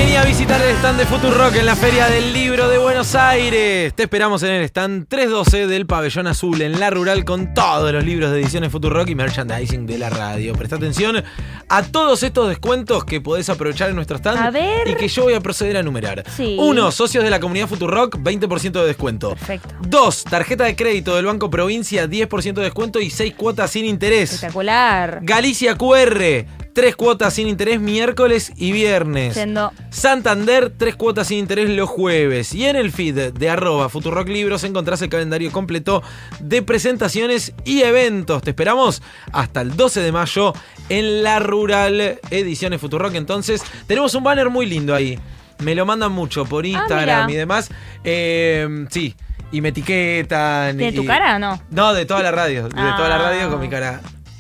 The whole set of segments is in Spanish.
Vení a visitar el stand de Futurock en la Feria del Libro de Buenos Aires. Te esperamos en el stand 312 del Pabellón Azul en La Rural con todos los libros de ediciones Futurock y merchandising de la radio. Presta atención a todos estos descuentos que podés aprovechar en nuestro stand. A ver. Y que yo voy a proceder a enumerar. Sí. 1. Socios de la comunidad Futurock, 20% de descuento. Perfecto. 2. Tarjeta de crédito del Banco Provincia, 10% de descuento y 6 cuotas sin interés. Espectacular. Galicia QR, 3 cuotas sin interés miércoles y viernes. Yendo. Santander, 3 cuotas sin interés los jueves. Y en el feed de @FuturockLibros encontrás el calendario completo de presentaciones y eventos. Te esperamos hasta el 12 de mayo en La Rural, ediciones Futurock. Entonces, tenemos un banner muy lindo ahí. Me lo mandan mucho por Instagram y demás. Sí, y me etiquetan. ¿Tiene tu cara o no? No, de toda la radio. De toda la radio con mi cara.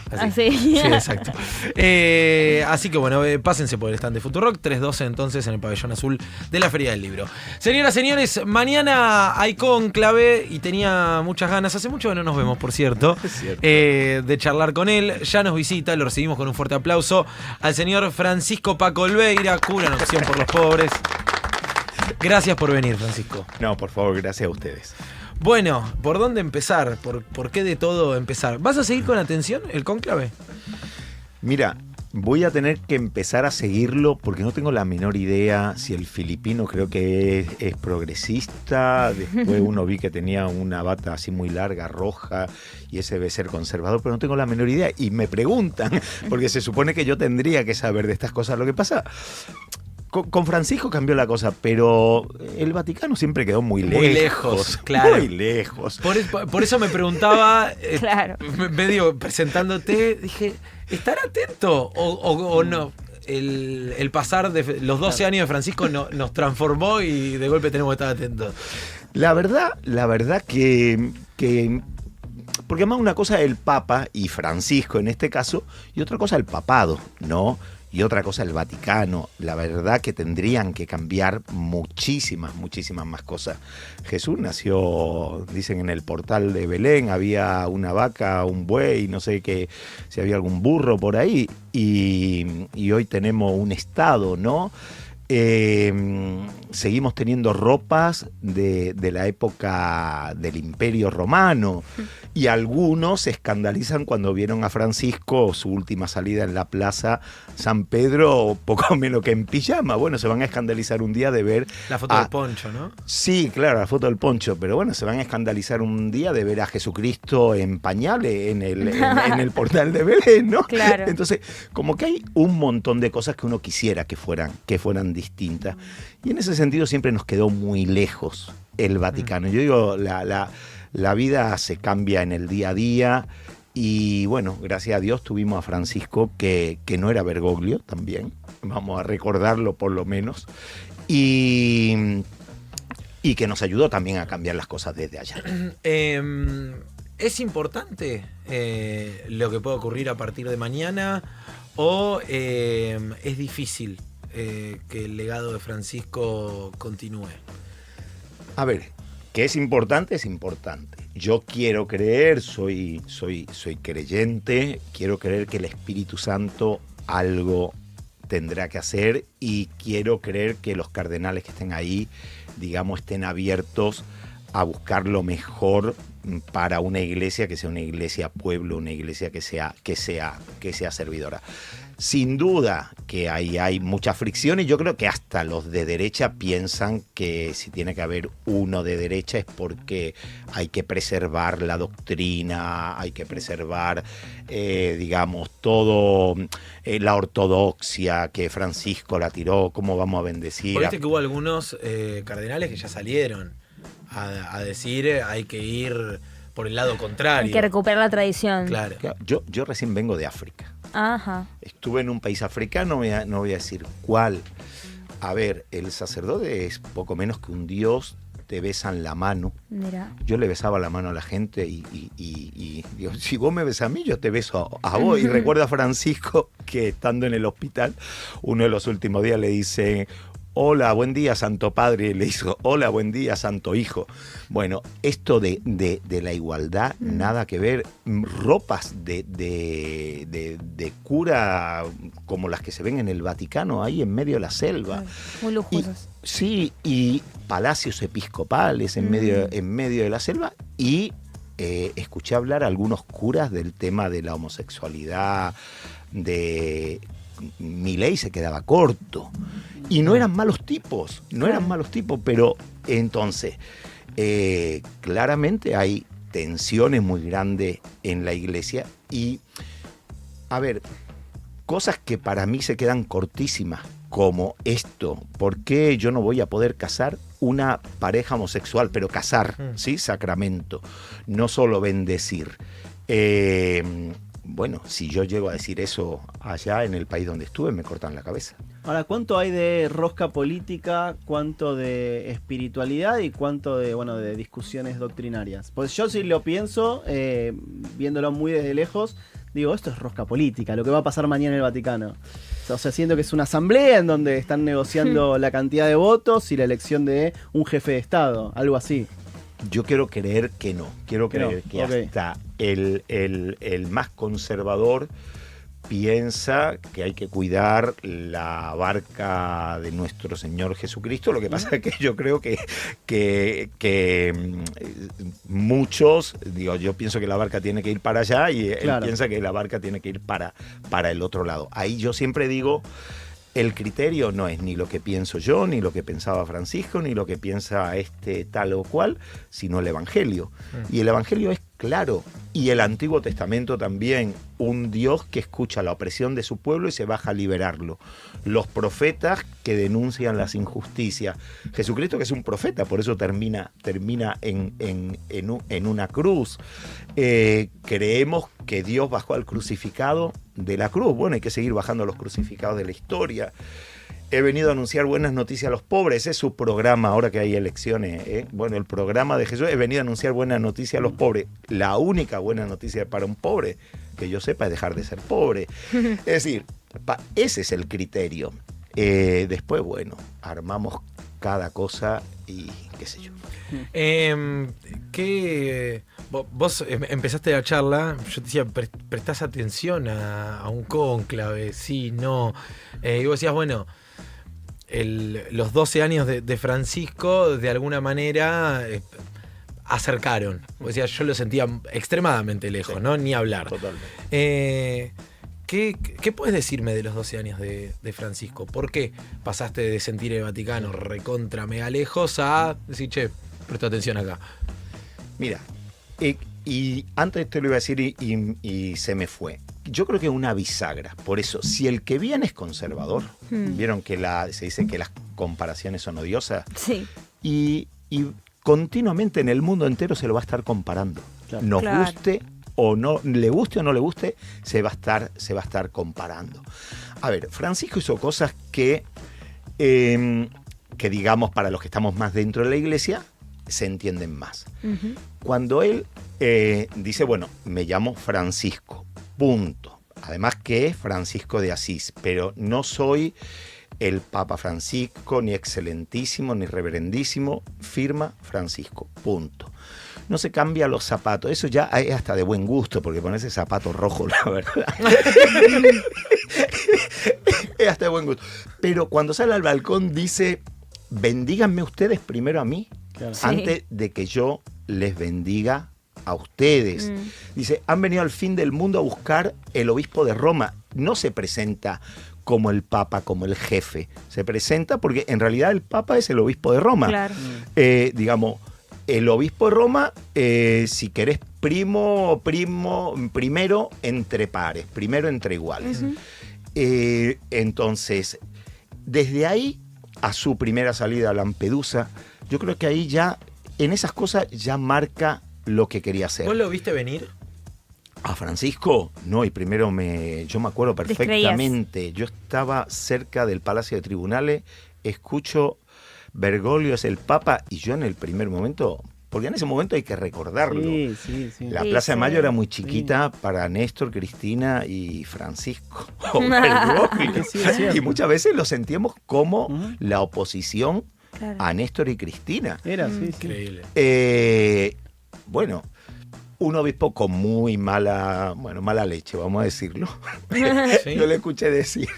Así. Sí, exacto. Así que bueno, pásense por el stand de Futurock, 312 entonces en el Pabellón Azul de la Feria del Libro. Señoras, señores, mañana hay cónclave y tenía muchas ganas, hace mucho que no nos vemos, por cierto, de charlar con él. Ya nos visita, lo recibimos con un fuerte aplauso al señor Francisco Paco Olveira, cura en Opción por los Pobres. Gracias por venir, Francisco. No, por favor, gracias a ustedes. Bueno, ¿por dónde empezar? ¿Por qué de todo empezar? ¿Vas a seguir con atención el cónclave? Mira, voy a tener que empezar a seguirlo porque no tengo la menor idea si el filipino creo que es progresista. Después uno vi que tenía una bata así muy larga, roja, y ese debe ser conservador, pero no tengo la menor idea. Y me preguntan, porque se supone que yo tendría que saber de estas cosas. Lo que pasa... Con Francisco cambió la cosa, pero el Vaticano siempre quedó muy lejos. Muy lejos, claro. Muy lejos. Por eso me preguntaba, Claro. medio presentándote, dije, ¿estar atento o no? El pasar de los 12 años de Francisco nos transformó y de golpe tenemos que estar atentos. La verdad que porque además una cosa es el Papa y Francisco en este caso, y otra cosa el papado, ¿no? Y otra cosa el Vaticano. La verdad que tendrían que cambiar muchísimas más cosas. Jesús nació, dicen, en el portal de Belén, había una vaca, un buey, no sé qué, si había algún burro por ahí, y hoy tenemos un estado, ¿no? Seguimos teniendo ropas de la época del Imperio Romano y algunos se escandalizan cuando vieron a Francisco su última salida en la Plaza San Pedro poco menos que en pijama. Bueno, se van a escandalizar un día de ver la foto del poncho, ¿no? Sí, claro, la foto del poncho, pero bueno, se van a escandalizar un día de ver a Jesucristo en pañales en el portal de Belén, ¿no? Claro. Entonces, como que hay un montón de cosas que uno quisiera que fueran distintas. Y en ese sentido siempre nos quedó muy lejos el Vaticano. Yo digo, la vida se cambia en el día a día y bueno, gracias a Dios tuvimos a Francisco que no era Bergoglio también, vamos a recordarlo por lo menos, y que nos ayudó también a cambiar las cosas desde allá. ¿Es importante lo que puede ocurrir a partir de mañana o es difícil que el legado de Francisco continúe? A ver, que es importante, es importante. Yo quiero creer, soy creyente, quiero creer que el Espíritu Santo algo tendrá que hacer y quiero creer que los cardenales que estén ahí, digamos, estén abiertos a buscar lo mejor para una iglesia que sea una iglesia pueblo, una iglesia que sea servidora. Sin duda que ahí hay mucha fricción y yo creo que hasta los de derecha piensan que si tiene que haber uno de derecha es porque hay que preservar la doctrina, hay que preservar, digamos, todo la ortodoxia que Francisco la tiró, cómo vamos a bendecir. Porque viste que hubo algunos cardenales que ya salieron a decir hay que ir por el lado contrario. Hay que recuperar la tradición. Claro. Yo recién vengo de África. Ajá. Estuve en un país africano, no voy a decir cuál. A ver, el sacerdote es poco menos que un dios, te besan la mano. Mira. Yo le besaba la mano a la gente y digo, si vos me besas a mí, yo te beso a vos. Y recuerdo a Francisco que estando en el hospital, uno de los últimos días le dice, hola, buen día, Santo Padre, le hizo, hola, buen día, Santo Hijo. Bueno, esto de la igualdad, nada que ver. Ropas de cura como las que se ven en el Vaticano, ahí en medio de la selva. Muy lujosas. Sí, y palacios episcopales en medio de la selva, y escuché hablar a algunos curas del tema de la homosexualidad, Milei se quedaba corto. Y no eran malos tipos, pero entonces, claramente hay tensiones muy grandes en la iglesia y, a ver, cosas que para mí se quedan cortísimas, como esto. ¿Por qué yo no voy a poder casar una pareja homosexual? Pero casar, ¿sí? Sacramento, no solo bendecir. Bueno, si yo llego a decir eso allá en el país donde estuve, me cortan la cabeza. Ahora, ¿cuánto hay de rosca política, cuánto de espiritualidad y cuánto de discusiones doctrinarias? Pues yo si lo pienso, viéndolo muy desde lejos, digo, esto es rosca política, lo que va a pasar mañana en el Vaticano. O sea, siento que es una asamblea en donde están negociando la cantidad de votos y la elección de un jefe de Estado, algo así. Yo quiero creer que no. Quiero creer que hasta el más conservador piensa que hay que cuidar la barca de nuestro Señor Jesucristo. Lo que pasa es que yo creo que muchos, yo pienso que la barca tiene que ir para allá y él piensa que la barca tiene que ir para el otro lado. Ahí yo siempre digo, el criterio no es ni lo que pienso yo, ni lo que pensaba Francisco, ni lo que piensa tal o cual, sino el Evangelio. Y el Evangelio es claro. Y el Antiguo Testamento también, un Dios que escucha la opresión de su pueblo y se baja a liberarlo. Los profetas que denuncian las injusticias. Jesucristo, que es un profeta, por eso termina en una cruz. Creemos que Dios bajó al crucificado de la cruz. Bueno, hay que seguir bajando los crucificados de la historia. He venido a anunciar buenas noticias a los pobres. Ese es su programa, ahora que hay elecciones. Bueno, el programa de Jesús, he venido a anunciar buenas noticias a los pobres. La única buena noticia para un pobre, que yo sepa, es dejar de ser pobre. Es decir, ese es el criterio. Después, bueno, armamos cada cosa y qué sé yo. Vos empezaste la charla, yo te decía, prestás atención a un cónclave, sí, no. Y vos decías, bueno, los 12 años de Francisco, de alguna manera, acercaron. Vos decías, yo lo sentía extremadamente lejos, sí, ¿no? Ni hablar. Totalmente. ¿Qué puedes decirme de los 12 años de Francisco? ¿Por qué pasaste de sentir el Vaticano recontra mega lejos a decir, che, presta atención acá? Mira, y antes te lo iba a decir y se me fue. Yo creo que es una bisagra. Por eso, si el que viene es conservador, vieron que se dice que las comparaciones son odiosas. Sí. Y continuamente en el mundo entero se lo va a estar comparando. Claro. Nos guste o no, le guste o no le guste, se va a estar comparando. A ver, Francisco hizo cosas que digamos, para los que estamos más dentro de la iglesia, se entienden más. Uh-huh. Cuando él dice, bueno, me llamo Francisco, punto. Además que es Francisco de Asís, pero no soy el Papa Francisco, ni excelentísimo, ni reverendísimo, firma Francisco, punto. No se cambia los zapatos, eso ya es hasta de buen gusto, porque ponerse zapato rojo, la verdad. Es hasta de buen gusto. Pero cuando sale al balcón dice, bendíganme ustedes primero a mí, claro, antes de que yo les bendiga a ustedes. Dice, han venido al fin del mundo a buscar el obispo de Roma. No se presenta como el Papa, como el jefe. Se presenta porque en realidad el Papa es el obispo de Roma. Claro. Digamos, el obispo de Roma, si querés, primero entre pares, primero entre iguales. Uh-huh. Entonces, desde ahí a su primera salida a Lampedusa, yo creo que ahí ya, en esas cosas, ya marca lo que quería hacer. ¿Vos lo viste venir? ¿A Francisco? No, y primero yo me acuerdo perfectamente. Yo estaba cerca del Palacio de Tribunales, escucho Bergoglio es el Papa, y yo en el primer momento porque en ese momento hay que recordarlo. Sí. La Sí, Plaza de sí. Mayo era muy chiquita para Néstor, Cristina y Francisco. Bergoglio. Sí, es cierto. Y muchas veces lo sentíamos como Ujú. la oposición Claro. a Néstor y Cristina. Era, sí. Increíble. Bueno, un obispo con muy mala leche, vamos a decirlo. Sí. Yo le escuché decir,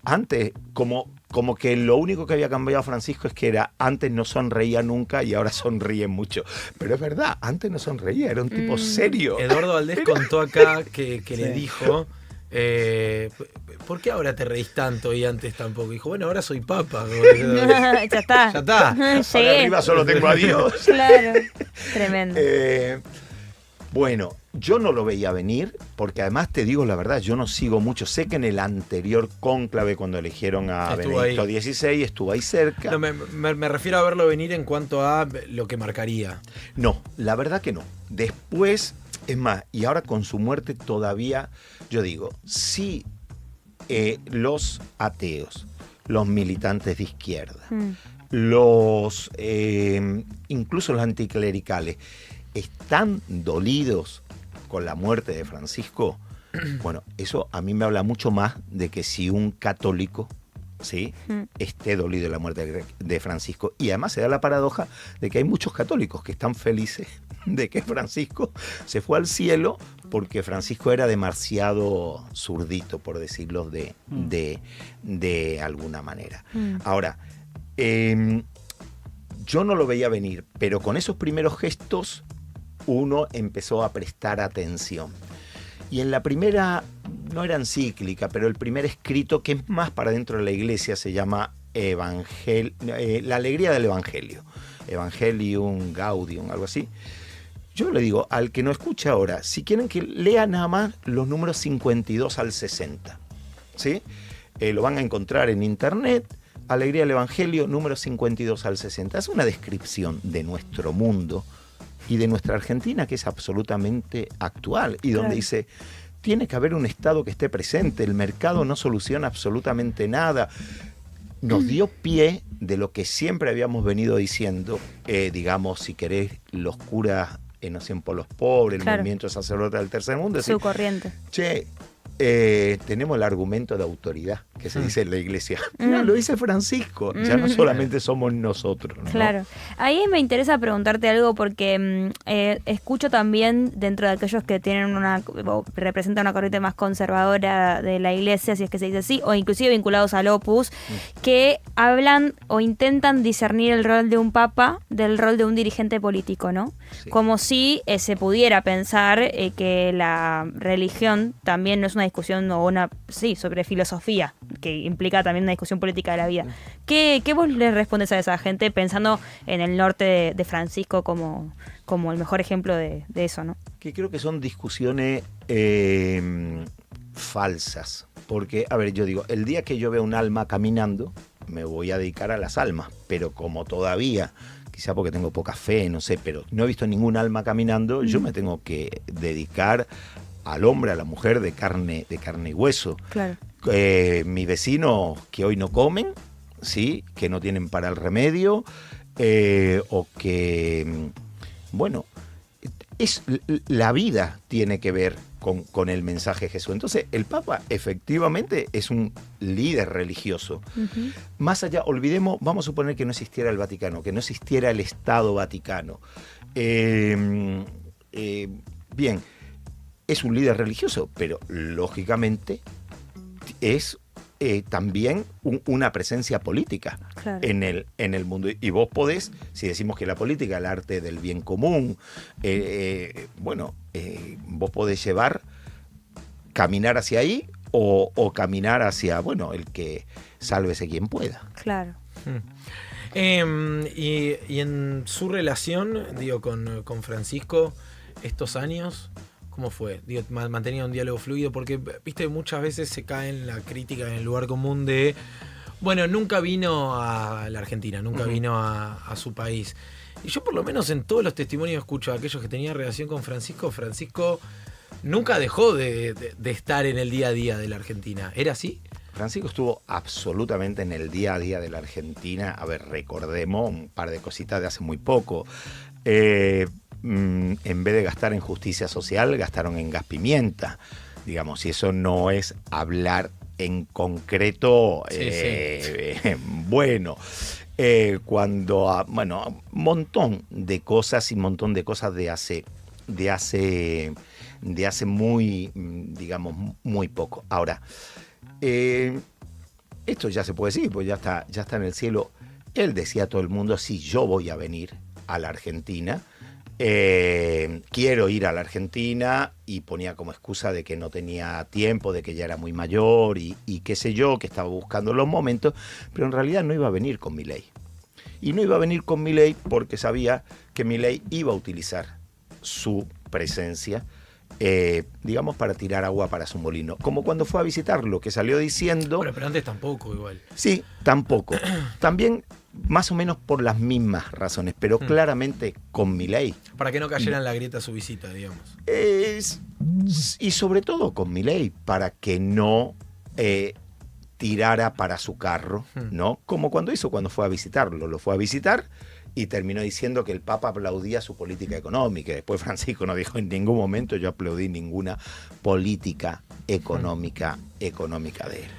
antes, como que lo único que había cambiado a Francisco es que antes no sonreía nunca y ahora sonríe mucho. Pero es verdad, antes no sonreía, era un tipo serio. Eduardo Valdés contó acá que le Sí. dijo, ¿por qué ahora te reís tanto y antes tampoco? Dijo, bueno, ahora soy papa. Ya está. Ya está. Ahora Llegué. arriba solo tengo a Dios. Claro. Tremendo. Bueno, yo no lo veía venir, porque además te digo la verdad, yo no sigo mucho. Sé que en el anterior cónclave, cuando eligieron a Estuvo Benedicto XVI, estuvo ahí cerca. No, me refiero a verlo venir en cuanto a lo que marcaría. No, la verdad que no. Después, es más, y ahora con su muerte todavía, yo digo, si los ateos, los militantes de izquierda, los incluso los anticlericales, están dolidos con la muerte de Francisco, bueno, eso a mí me habla mucho más de que si un católico, ¿sí?, esté dolido de la muerte de Francisco. Y además se da la paradoja de que hay muchos católicos que están felices de que Francisco se fue al cielo, porque Francisco era demasiado zurdito, por decirlo de alguna manera. Ahora, yo no lo veía venir, pero con esos primeros gestos uno empezó a prestar atención. Y en la primera, no era encíclica, pero el primer escrito, que es más para dentro de la iglesia, se llama La alegría del Evangelio. Evangelium Gaudium, algo así. Yo le digo, al que no escucha ahora, si quieren que lea nada más los números 52 al 60, ¿sí? Lo van a encontrar en internet, Alegría del Evangelio, números 52 al 60. Es una descripción de nuestro mundo y de nuestra Argentina, que es absolutamente actual, y donde dice, tiene que haber un Estado que esté presente, el mercado no soluciona absolutamente nada. Nos dio pie de lo que siempre habíamos venido diciendo, digamos, si querés, los curas en Oración por los pobres, el movimiento sacerdote del tercer mundo. Su corriente. Che, tenemos el argumento de autoridad que se dice en la iglesia. No, lo dice Francisco, ya no solamente somos nosotros, ¿no? Claro. Ahí me interesa preguntarte algo porque escucho también dentro de aquellos que tienen o representan una corriente más conservadora de la iglesia, si es que se dice así, o inclusive vinculados al Opus, que hablan o intentan discernir el rol de un papa del rol de un dirigente político, ¿no? Sí. Como si se pudiera pensar que la religión también no es una discusión o sobre filosofía, que implica también una discusión política de la vida. ¿Qué vos le respondes a esa gente pensando en el norte de Francisco como el mejor ejemplo de eso, ¿no? Que creo que son discusiones falsas. Porque, a ver, yo digo, el día que yo veo un alma caminando, me voy a dedicar a las almas. Pero como todavía, quizá porque tengo poca fe, no sé, pero no he visto ningún alma caminando, yo me tengo que dedicar al hombre, a la mujer de carne y hueso. Claro. Mis vecinos que hoy no comen, ¿sí?, que no tienen para el remedio, o que, bueno, la vida tiene que ver con el mensaje de Jesús. Entonces, el Papa efectivamente es un líder religioso. Más allá, olvidemos, vamos a suponer que no existiera el Vaticano, que no existiera el Estado Vaticano. Bien, es un líder religioso, pero lógicamente es también una presencia política en el mundo. Y vos podés, si decimos que la política es el arte del bien común, vos podés caminar hacia ahí o caminar hacia, el que sálvese quien pueda. Claro. Y en su relación, digo, con Francisco, estos años, ¿cómo fue? Digo, mantenía un diálogo fluido, porque, viste, muchas veces se cae en la crítica, en el lugar común de, nunca vino a la Argentina, nunca vino a su país. Y yo por lo menos en todos los testimonios escucho a aquellos que tenían relación con Francisco nunca dejó de estar en el día a día de la Argentina. ¿Era así? Francisco estuvo absolutamente en el día a día de la Argentina. A ver, recordemos un par de cositas de hace muy poco. En vez de gastar en justicia social, gastaron en gas pimienta. Digamos, y eso no es hablar en concreto. Bueno, cuando, bueno, montón de cosas de hace muy, digamos, muy poco. Ahora, esto ya se puede decir, pues ya está en el cielo. Él decía a todo el mundo, sí, yo voy a venir a la Argentina, quiero ir a la Argentina, y ponía como excusa de que no tenía tiempo, de que ya era muy mayor y qué sé yo, que estaba buscando los momentos, pero en realidad no iba a venir con Milei. Y no iba a venir con Milei porque sabía que Milei iba a utilizar su presencia, digamos, para tirar agua para su molino. Como cuando fue a visitarlo, que salió diciendo... Bueno, pero antes tampoco igual. Sí, tampoco. También más o menos por las mismas razones, pero claramente con Milei. Para que no cayera en la grieta su visita, digamos. Y sobre todo con Milei, para que no tirara para su carro, ¿no? Como cuando fue a visitarlo. Lo fue a visitar y terminó diciendo que el Papa aplaudía su política económica. Después Francisco no dijo en ningún momento yo aplaudí ninguna política económica de él.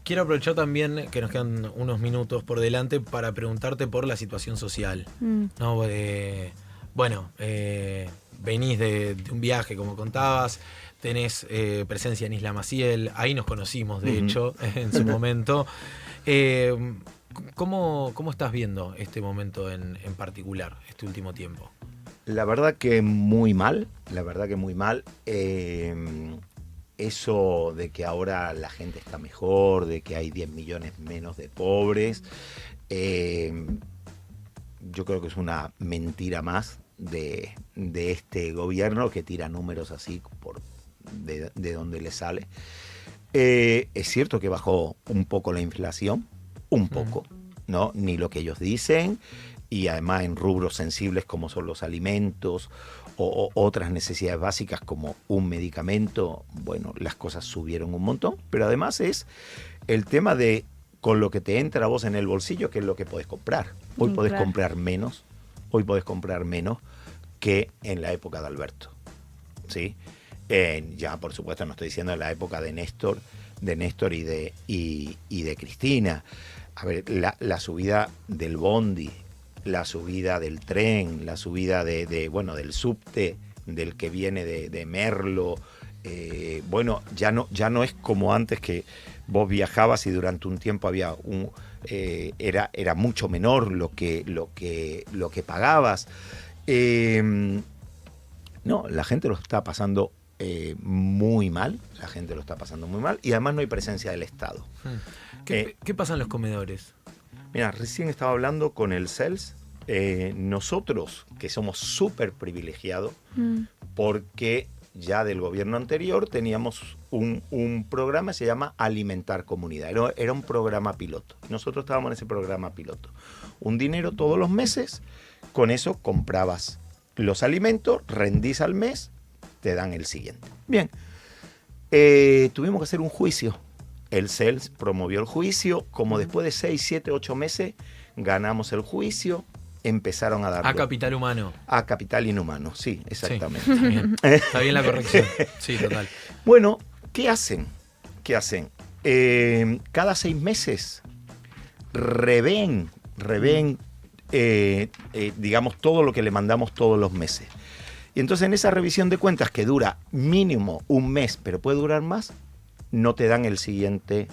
Quiero aprovechar también que nos quedan unos minutos por delante para preguntarte por la situación social. ¿No? Bueno, venís de un viaje, como contabas, tenés presencia en Isla Maciel, ahí nos conocimos, de hecho, en su momento. ¿Cómo estás viendo este momento en particular, este último tiempo? La verdad que muy mal, eso de que ahora la gente está mejor, de que hay 10 millones menos de pobres, yo creo que es una mentira más de este gobierno que tira números así de donde le sale. Es cierto que bajó un poco la inflación, un poco, ¿no? Ni lo que ellos dicen, y además en rubros sensibles como son los alimentos o otras necesidades básicas como un medicamento, bueno, las cosas subieron un montón, pero además es el tema de con lo que te entra a vos en el bolsillo, que es lo que podés comprar. Hoy podés comprar menos que en la época de Alberto, ¿sí? Ya por supuesto no estoy diciendo en la época de Néstor y de Cristina. A ver, la subida del bondi, la subida del tren, la subida del subte, del que viene de Merlo, bueno, ya no es como antes que vos viajabas y durante un tiempo había era mucho menor lo que pagabas. No, la gente lo está pasando muy mal, y además no hay presencia del Estado. ¿Qué pasa en los comedores? Mira, recién estaba hablando con el CELS. Nosotros, que somos súper privilegiados, porque ya del gobierno anterior teníamos un programa que se llama Alimentar Comunidad. Era un programa piloto. Nosotros estábamos en ese programa piloto. Un dinero todos los meses, con eso comprabas los alimentos, rendís al mes, te dan el siguiente. Bien, tuvimos que hacer un juicio. El CELS promovió el juicio, como después de 6, 7, 8 meses ganamos el juicio, empezaron a dar... A capital humano. A capital inhumano, sí, exactamente. Sí, está bien la corrección, sí, total. Bueno, ¿qué hacen? Cada 6 meses revén, digamos, todo lo que le mandamos todos los meses. Y entonces en esa revisión de cuentas que dura mínimo un mes, pero puede durar más, no te dan el siguiente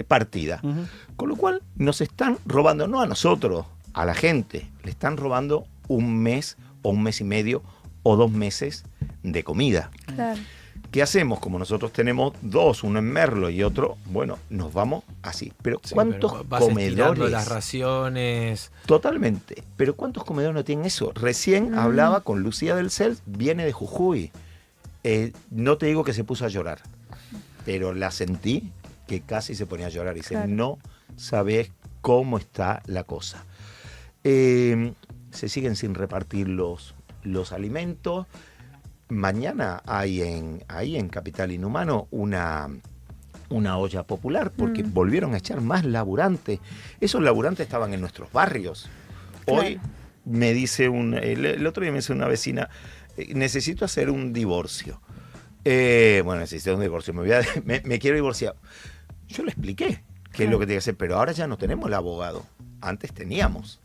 partida. Con lo cual nos están robando, no a nosotros, a la gente, le están robando un mes o un mes y medio o 2 meses de comida. Claro. ¿Qué hacemos? Como nosotros tenemos 2, uno en Merlo y otro, bueno, nos vamos así. Pero ¿cuántos comedores? Las raciones. Totalmente. Pero ¿cuántos comedores no tienen eso? Recién hablaba con Lucía del CELS, viene de Jujuy. No te digo que se puso a llorar, pero la sentí que casi se ponía a llorar. Y dice, claro, no sabés cómo está la cosa. Se siguen sin repartir los alimentos. mañana hay ahí en Capital Inhumano una olla popular porque volvieron a echar más laburantes. Esos laburantes estaban en nuestros barrios. Hoy me dice el otro día me dice una vecina, necesito hacer un divorcio. Necesito un divorcio, me quiero divorciar. Yo le expliqué qué es lo que tiene que hacer, pero ahora ya no tenemos el abogado. Antes teníamos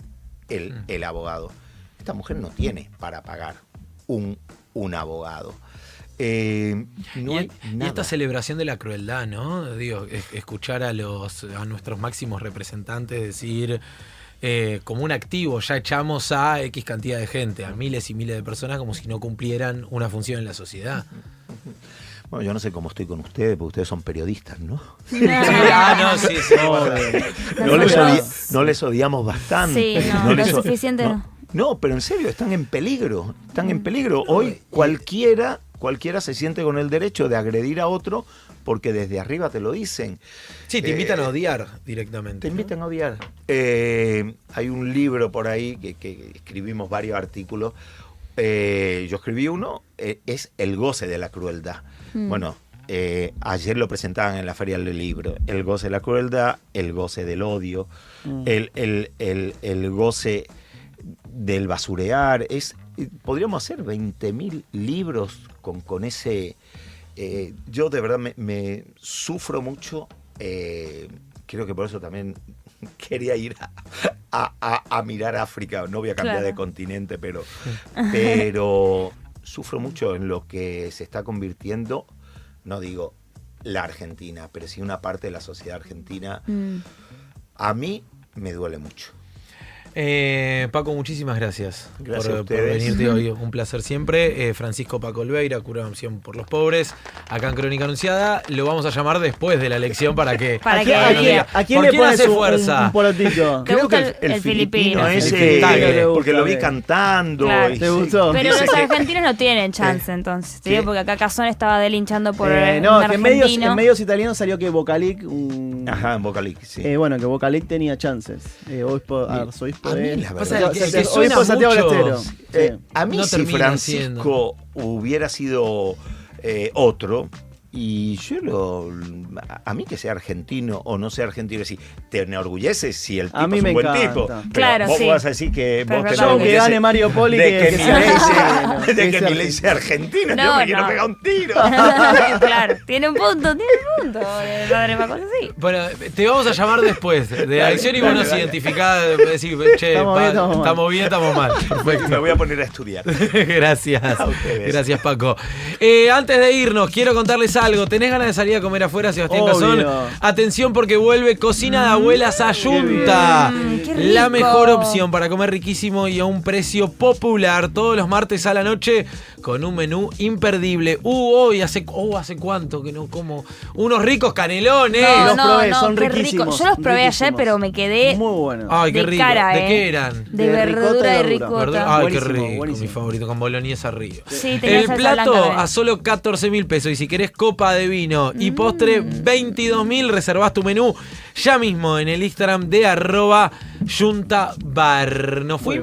el abogado. Esta mujer no tiene para pagar un abogado. No hay y nada. esta celebración de la crueldad, ¿no? Digo, escuchar a nuestros máximos representantes decir como un activo, ya echamos a X cantidad de gente, a miles y miles de personas como si no cumplieran una función en la sociedad. Bueno, yo no sé cómo estoy con ustedes, porque ustedes son periodistas, ¿no? Sí. No les odiamos bastante. Sí, no les es suficiente. No, pero en serio, están en peligro. Están en peligro. Hoy cualquiera se siente con el derecho de agredir a otro porque desde arriba te lo dicen. Sí, te invitan a odiar directamente. Te invitan a odiar. Hay un libro por ahí que escribimos varios artículos. Yo escribí uno, es El goce de la crueldad. Bueno, ayer lo presentaban en la Feria del Libro. El goce de la crueldad, el goce del odio, el goce del basurear. Podríamos hacer 20.000 libros con ese... yo de verdad me sufro mucho. Creo que por eso también quería ir a mirar África. No voy a cambiar de continente, pero sufro mucho en lo que se está convirtiendo, no digo la Argentina, pero sí una parte de la sociedad argentina. A mí me duele mucho. Paco, muchísimas gracias, Gracias por venirte hoy. Un placer siempre. Francisco Paco Olveira, cura de Opción por los Pobres, acá en Crónica Anunciada. Lo vamos a llamar después de la elección para que... ¿A quién ¿Por le quién pones hace un fuerza? polotito? ¿Te gusta el filipino? Ese, filipino. porque lo vi cantando. Claro. Y ¿Te gustó? Pero dice los que- argentinos no tienen chance, entonces. ¿Sí? Sí. Porque acá Cazón estaba delinchando por No, un que argentino. en medios italianos salió que Vocalic... Ajá, en Vocalic, sí. Bueno, que Vocalic tenía chances. Arzobispo A mí, de... la Pasa verdad, que Obispo suena de Santiago del mucho, Estero. Sí. a mí no si termina Francisco hubiera sido otro, y a mí que sea argentino o no sea argentino, sí, te enorgullece si el tipo A mí es me un buen encanta. tipo. Pero Claro, vos sí. vas a decir que Pero vos te yo que enorgullece gane Mario Poli, de que que sea Milei argentino. sea- de Que que sea Milei sea argentino. No, Yo me quiero no. pegar un tiro. Claro, tiene un punto. Padre Paco, sí. Bueno, te vamos a llamar después de la elección y vos nos identificás, decir, che, Estamos bien, estamos mal. Perfecto. Me voy a poner a estudiar. Gracias. A ustedes. Gracias, Paco. Antes de irnos, quiero contarles algo. ¿Tenés ganas de salir a comer afuera, Sebastián Obvio. Cazón? Atención porque vuelve Cocina de Abuelas a Yunta. qué La rico. mejor opción para comer riquísimo y a un precio popular. Todos los martes a la noche con un menú imperdible. Hoy hace cuánto que no como unos ricos canelones. Los probé, son qué riquísimos, rico. Yo los probé ayer, riquísimos. pero me quedé Muy bueno. Ay, qué de rico. cara, ¿De qué eran? de De verdura y ricota. ricota. Ay, Buenísimo, qué rico, buenísimo. mi favorito, con boloñesa arriba. Sí, tenía El salsa plato blanca también. a solo 14.000 pesos. Y si querés copa de vino y postre, 22.000. Reservás tu menú ya mismo en el Instagram de @YuntaBar. Nos fuimos.